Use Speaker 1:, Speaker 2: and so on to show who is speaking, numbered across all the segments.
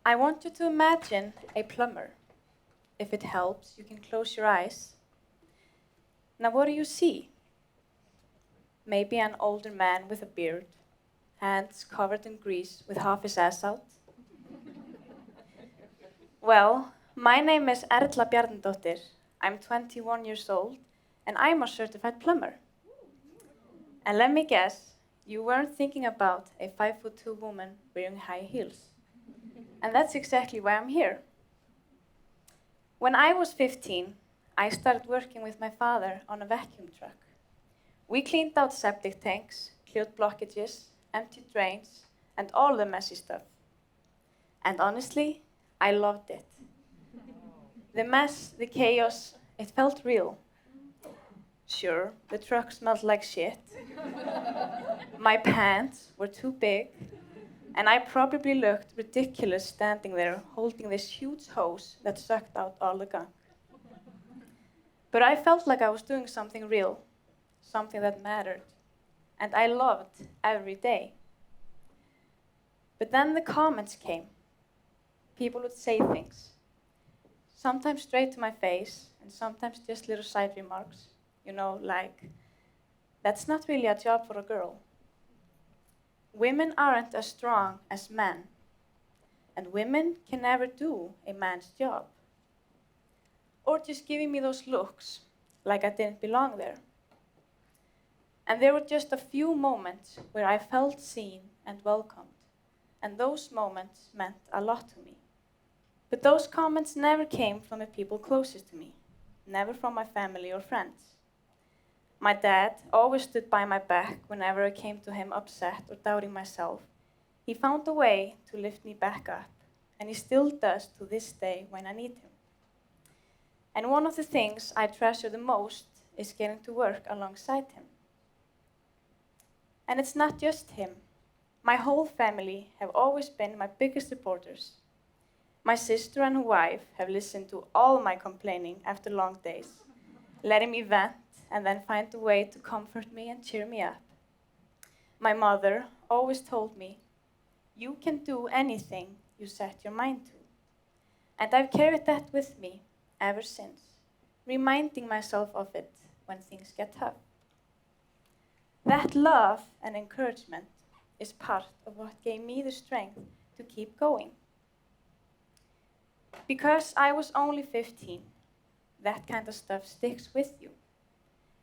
Speaker 1: I want you to imagine a plumber. If it helps, you can close your eyes. Now what do you see? Maybe an older man with a beard, hands covered in grease with half his ass out. Well, my name is Erla Bjarnadóttir. I'm 21 years old, and I'm a certified plumber. And let me guess, you weren't thinking about a 5'2" woman wearing high heels. And that's exactly why I'm here. When I was 15, I started working with my father on a vacuum truck. We cleaned out septic tanks, cleared blockages, emptied drains, and all the messy stuff. And honestly, I loved it. The mess, the chaos, it felt real. Sure, the truck smelled like shit. My pants were too big, and I probably looked ridiculous standing there holding this huge hose that sucked out all the gunk. But I felt like I was doing something real, something that mattered, and I loved every day. But then the comments came. People would say things, sometimes straight to my face, and sometimes just little side remarks. You know, like, that's not really a job for a girl. Women aren't as strong as men, and women can never do a man's job. Or just giving me those looks, like I didn't belong there. And there were just a few moments where I felt seen and welcomed, and those moments meant a lot to me. But those comments never came from the people closest to me, never from my family or friends. My dad always stood by my back whenever I came to him upset or doubting myself. He found a way to lift me back up, and he still does to this day when I need him. And one of the things I treasure the most is getting to work alongside him. And it's not just him. My whole family have always been my biggest supporters. My sister and her wife have listened to all my complaining after long days, letting me vent and then find a way to comfort me and cheer me up. My mother always told me, you can do anything you set your mind to. And I've carried that with me ever since, reminding myself of it when things get tough. That love and encouragement is part of what gave me the strength to keep going. Because I was only 15, that kind of stuff sticks with you.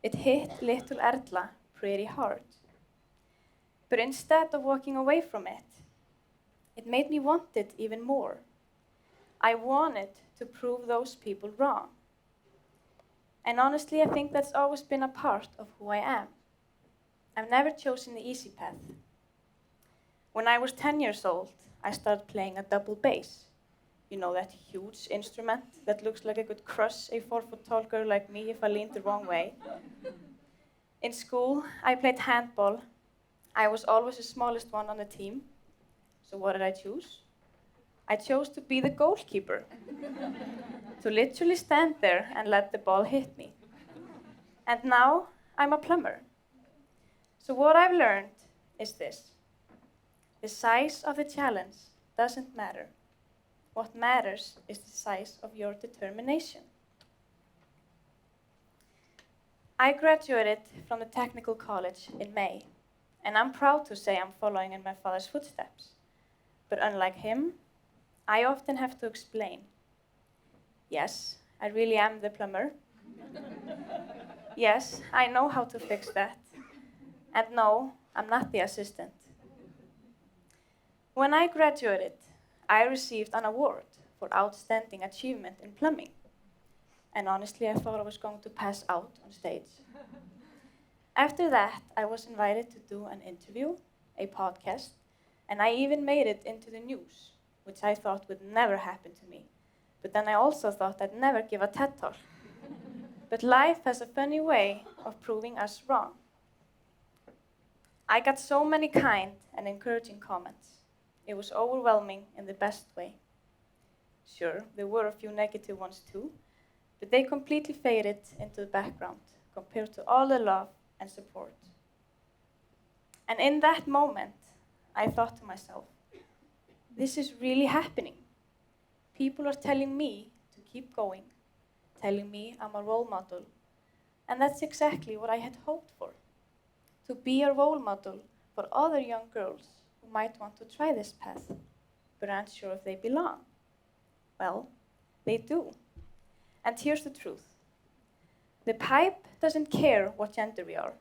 Speaker 1: It hit little Erla pretty hard. But instead of walking away from it, it made me want it even more. I wanted to prove those people wrong. And honestly, I think that's always been a part of who I am. I've never chosen the easy path. When I was 10 years old, I started playing a double bass. You know, that huge instrument that looks like it could crush a 4-foot tall girl like me if I leaned the wrong way. In school, I played handball. I was always the smallest one on the team. So what did I choose? I chose to be the goalkeeper. To literally stand there and let the ball hit me. And now, I'm a plumber. So what I've learned is this. The size of the challenge doesn't matter. What matters is the size of your determination. I graduated from the technical college in May, and I'm proud to say I'm following in my father's footsteps. But unlike him, I often have to explain. Yes, I really am the plumber. Yes, I know how to fix that. And no, I'm not the assistant. When I graduated, I received an award for outstanding achievement in plumbing. And honestly, I thought I was going to pass out on stage. After that, I was invited to do an interview, a podcast, and I even made it into the news, which I thought would never happen to me. But then I also thought I'd never give a TED talk. But life has a funny way of proving us wrong. I got so many kind and encouraging comments. It was overwhelming in the best way. Sure, there were a few negative ones too, but they completely faded into the background compared to all the love and support. And in that moment, I thought to myself, this is really happening. People are telling me to keep going, telling me I'm a role model. And that's exactly what I had hoped for. To be a role model for other young girls who might want to try this path, but aren't sure if they belong. Well, they do. And here's the truth. The pipe doesn't care what gender we are.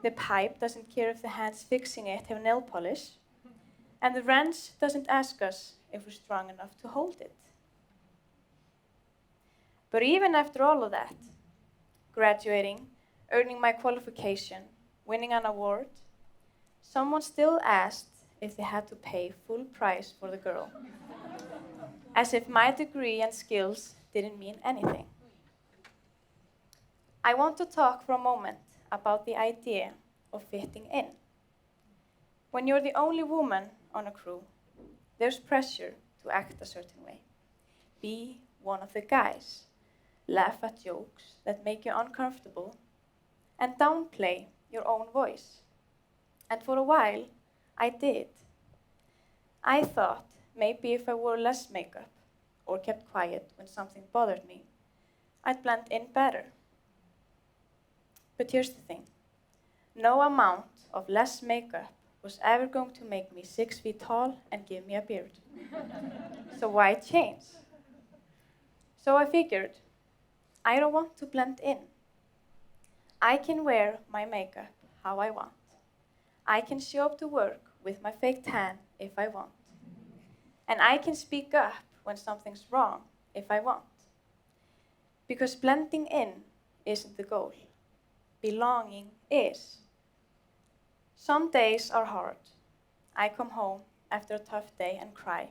Speaker 1: The pipe doesn't care if the hands fixing it have nail polish. And the wrench doesn't ask us if we're strong enough to hold it. But even after all of that, graduating, earning my qualification, winning an award, someone still asked if they had to pay full price for the girl. As if my degree and skills didn't mean anything. I want to talk for a moment about the idea of fitting in. When you're the only woman on a crew, there's pressure to act a certain way. Be one of the guys. Laugh at jokes that make you uncomfortable, and downplay your own voice. And for a while, I did. I thought maybe if I wore less makeup or kept quiet when something bothered me, I'd blend in better. But here's the thing. No amount of less makeup was ever going to make me 6 feet tall and give me a beard. So why change? So I figured, I don't want to blend in. I can wear my makeup how I want. I can show up to work with my fake tan if I want. And I can speak up when something's wrong if I want. Because blending in isn't the goal. Belonging is. Some days are hard. I come home after a tough day and cry.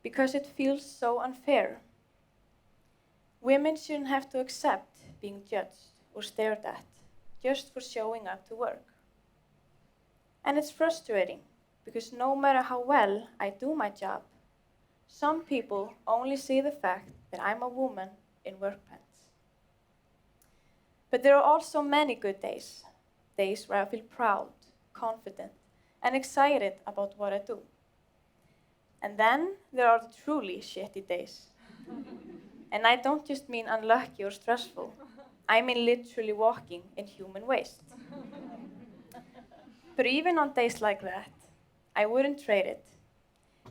Speaker 1: Because it feels so unfair. Women shouldn't have to accept being judged or stared at just for showing up to work. And it's frustrating because no matter how well I do my job, some people only see the fact that I'm a woman in work pants. But there are also many good days, days where I feel proud, confident, and excited about what I do. And then there are the truly shitty days. And I don't just mean unlucky or stressful. I mean literally walking in human waste. But even on days like that, I wouldn't trade it.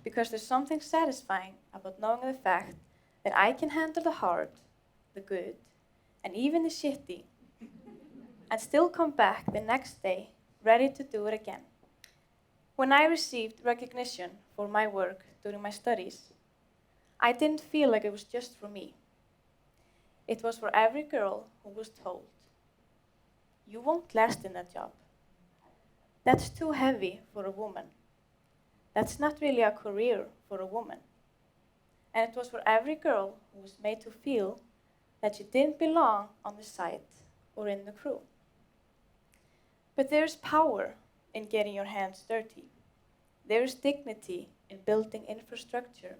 Speaker 1: Because there's something satisfying about knowing the fact that I can handle the hard, the good, and even the shitty, and still come back the next day ready to do it again. When I received recognition for my work during my studies, I didn't feel like it was just for me. It was for every girl who was told, "You won't last in that job. That's too heavy for a woman. That's not really a career for a woman." And it was for every girl who was made to feel that she didn't belong on the site or in the crew. But there's power in getting your hands dirty. There's dignity in building infrastructure.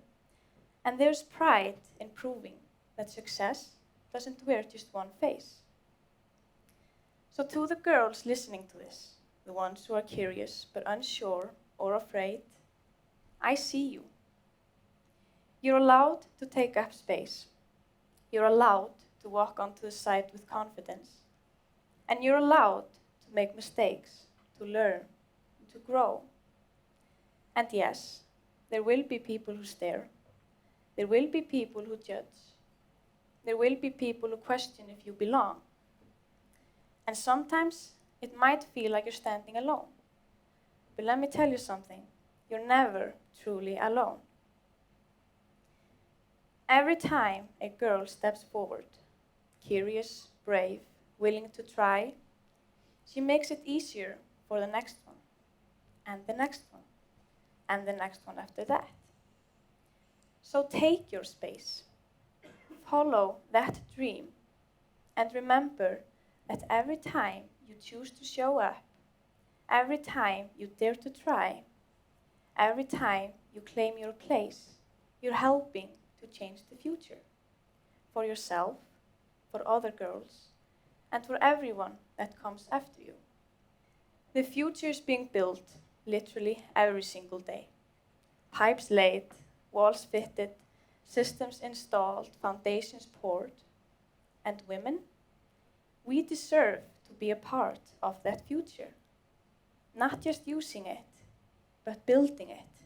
Speaker 1: And there's pride in proving that success doesn't wear just one face. So to the girls listening to this, the ones who are curious but unsure or afraid, I see you. You're allowed to take up space. You're allowed to walk onto the site with confidence. And you're allowed to make mistakes, to learn, to grow. And yes, there will be people who stare. There will be people who judge. There will be people who question if you belong. And sometimes it might feel like you're standing alone. But let me tell you something. You're never truly alone. Every time a girl steps forward, curious, brave, willing to try, she makes it easier for the next one, and the next one, and the next one after that. So take your space, follow that dream, and remember that every time you choose to show up, every time you dare to try, every time you claim your place, you're helping to change the future for yourself, for other girls, and for everyone that comes after you. The future is being built literally every single day. Pipes laid, walls fitted, systems installed, foundations poured. And women, we deserve to be a part of that future. Not just using it, but building it.